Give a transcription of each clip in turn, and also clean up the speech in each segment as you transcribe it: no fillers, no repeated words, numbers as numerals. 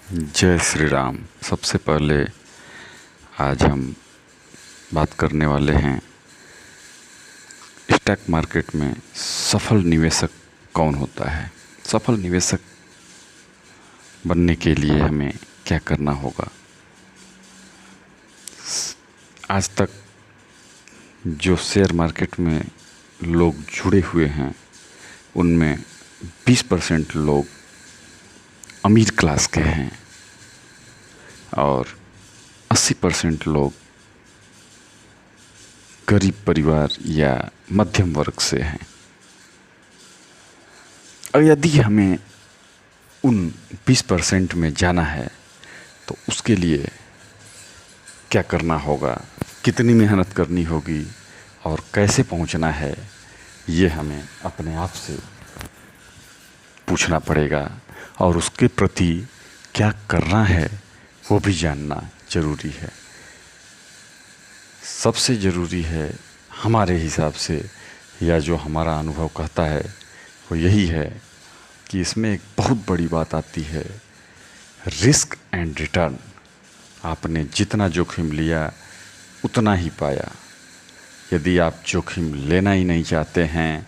जय श्री राम। सबसे पहले आज हम बात करने वाले हैं स्टॉक मार्केट में सफल निवेशक कौन होता है। सफल निवेशक बनने के लिए हमें क्या करना होगा। आज तक जो शेयर मार्केट में लोग जुड़े हुए हैं उनमें 20% लोग अमीर क्लास के हैं और 80% लोग गरीब परिवार या मध्यम वर्ग से हैं। और यदि हमें उन 20% में जाना है तो उसके लिए क्या करना होगा, कितनी मेहनत करनी होगी और कैसे पहुंचना है, ये हमें अपने आप से पूछना पड़ेगा और उसके प्रति क्या करना है वो भी जानना ज़रूरी है। सबसे ज़रूरी है हमारे हिसाब से, या जो हमारा अनुभव कहता है वो यही है कि इसमें एक बहुत बड़ी बात आती है, रिस्क एंड रिटर्न। आपने जितना जोखिम लिया उतना ही पाया। यदि आप जोखिम लेना ही नहीं चाहते हैं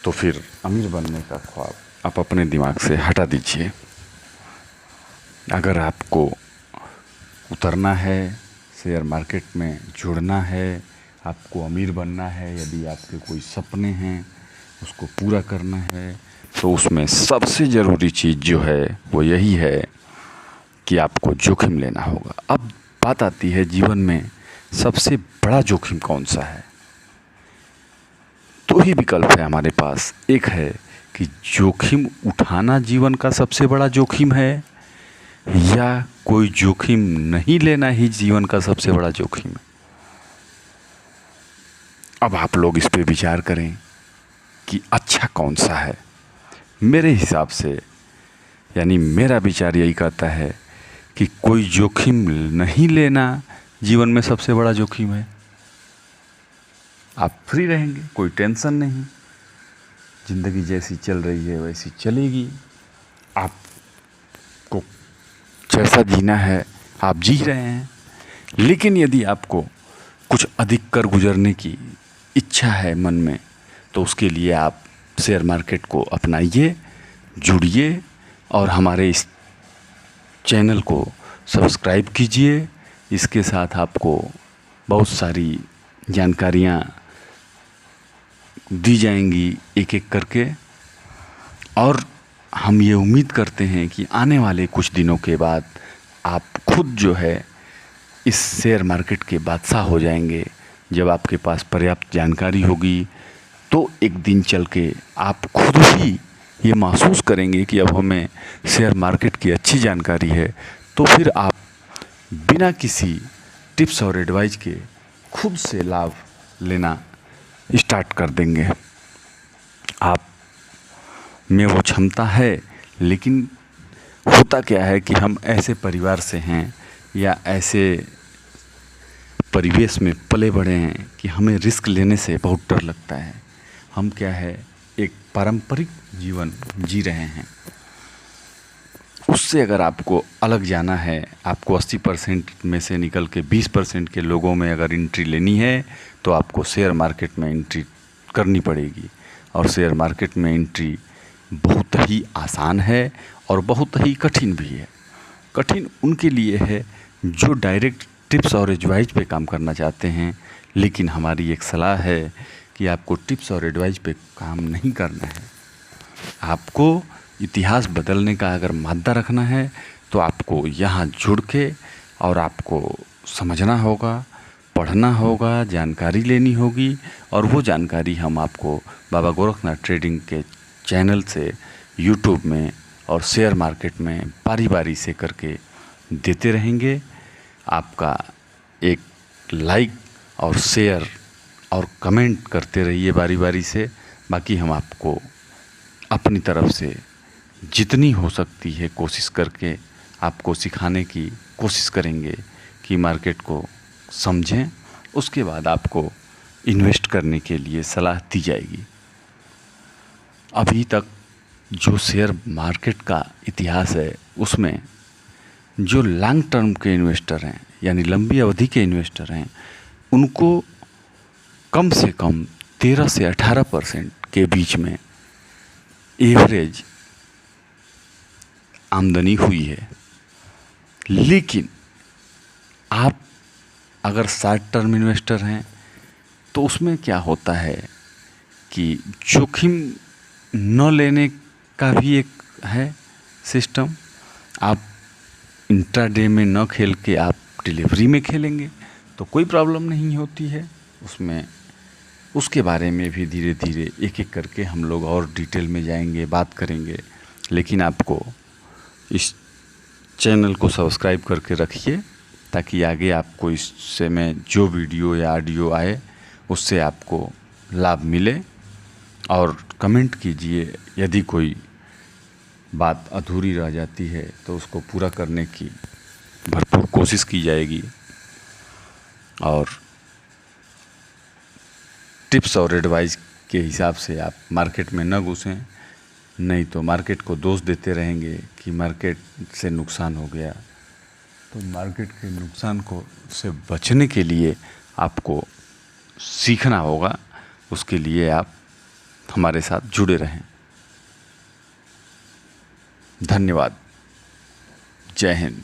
तो फिर अमीर बनने का ख्वाब आप अपने दिमाग से हटा दीजिए। अगर आपको उतरना है, शेयर मार्केट में जुड़ना है, आपको अमीर बनना है, यदि आपके कोई सपने हैं उसको पूरा करना है, तो उसमें सबसे ज़रूरी चीज़ जो है वो यही है कि आपको जोखिम लेना होगा। अब बात आती है जीवन में सबसे बड़ा जोखिम कौन सा है। दो ही विकल्प है हमारे पास। एक है कि जोखिम उठाना जीवन का सबसे बड़ा जोखिम है, या कोई जोखिम नहीं लेना ही जीवन का सबसे बड़ा जोखिम है। अब आप लोग इस पे विचार करें कि अच्छा कौन सा है। मेरे हिसाब से, यानी मेरा विचार यही कहता है कि कोई जोखिम नहीं लेना जीवन में सबसे बड़ा जोखिम है। आप फ्री रहेंगे, कोई टेंशन नहीं, ज़िंदगी जैसी चल रही है वैसी चलेगी। आपको जैसा जीना है आप जी रहे हैं। लेकिन यदि आपको कुछ अधिक कर गुजरने की इच्छा है मन में, तो उसके लिए आप शेयर मार्केट को अपनाइए, जुड़िए और हमारे इस चैनल को सब्सक्राइब कीजिए। इसके साथ आपको बहुत सारी जानकारियाँ दी जाएंगी एक एक करके, और हम ये उम्मीद करते हैं कि आने वाले कुछ दिनों के बाद आप खुद जो है इस शेयर मार्केट के बादशाह हो जाएंगे। जब आपके पास पर्याप्त जानकारी होगी तो एक दिन चल के आप खुद ही ये महसूस करेंगे कि अब हमें शेयर मार्केट की अच्छी जानकारी है, तो फिर आप बिना किसी टिप्स और एडवाइस के खुद से लाभ लेना स्टार्ट कर देंगे। आप में वो क्षमता है, लेकिन होता क्या है कि हम ऐसे परिवार से हैं या ऐसे परिवेश में पले बढ़े हैं कि हमें रिस्क लेने से बहुत डर लगता है। हम क्या है, एक पारंपरिक जीवन जी रहे हैं। उससे अगर आपको अलग जाना है, आपको 80% में से निकल के 20% के लोगों में अगर एंट्री लेनी है, तो आपको शेयर मार्केट में एंट्री करनी पड़ेगी। और शेयर मार्केट में एंट्री बहुत ही आसान है और बहुत ही कठिन भी है। कठिन उनके लिए है जो डायरेक्ट टिप्स और एडवाइस पे काम करना चाहते हैं, लेकिन हमारी एक सलाह है कि आपको टिप्स और एडवाइस पे काम नहीं करना है। आपको इतिहास बदलने का अगर मादा रखना है तो आपको यहाँ जुड़ के और आपको समझना होगा, पढ़ना होगा, जानकारी लेनी होगी। और वो जानकारी हम आपको बाबा गोरखनाथ ट्रेडिंग के चैनल से यूट्यूब में और शेयर मार्केट में बारी बारी से करके देते रहेंगे। आपका एक लाइक और शेयर और कमेंट करते रहिए बारी बारी से। बाकी हम आपको अपनी तरफ से जितनी हो सकती है कोशिश करके आपको सिखाने की कोशिश करेंगे कि मार्केट को समझें। उसके बाद आपको इन्वेस्ट करने के लिए सलाह दी जाएगी। अभी तक जो शेयर मार्केट का इतिहास है उसमें जो लॉन्ग टर्म के इन्वेस्टर हैं यानी लंबी अवधि के इन्वेस्टर हैं, उनको कम से कम 13 से 18% के बीच में एवरेज आमदनी हुई है। लेकिन आप अगर शॉर्ट टर्म इन्वेस्टर हैं तो उसमें क्या होता है कि जोखिम न लेने का भी एक है सिस्टम। आप इंट्राडे में न खेल के आप डिलीवरी में खेलेंगे तो कोई प्रॉब्लम नहीं होती है उसमें। उसके बारे में भी धीरे धीरे एक एक करके हम लोग और डिटेल में जाएंगे, बात करेंगे। लेकिन आपको इस चैनल को सब्सक्राइब करके रखिए ताकि आगे आपको इससे में जो वीडियो या ऑडियो आए उससे आपको लाभ मिले। और कमेंट कीजिए, यदि कोई बात अधूरी रह जाती है तो उसको पूरा करने की भरपूर कोशिश की जाएगी। और टिप्स और एडवाइस के हिसाब से आप मार्केट में न घुसें, नहीं तो मार्केट को दोष देते रहेंगे कि मार्केट से नुकसान हो गया। तो मार्केट के नुकसान को से बचने के लिए आपको सीखना होगा। उसके लिए आप हमारे साथ जुड़े रहें। धन्यवाद। जय हिंद।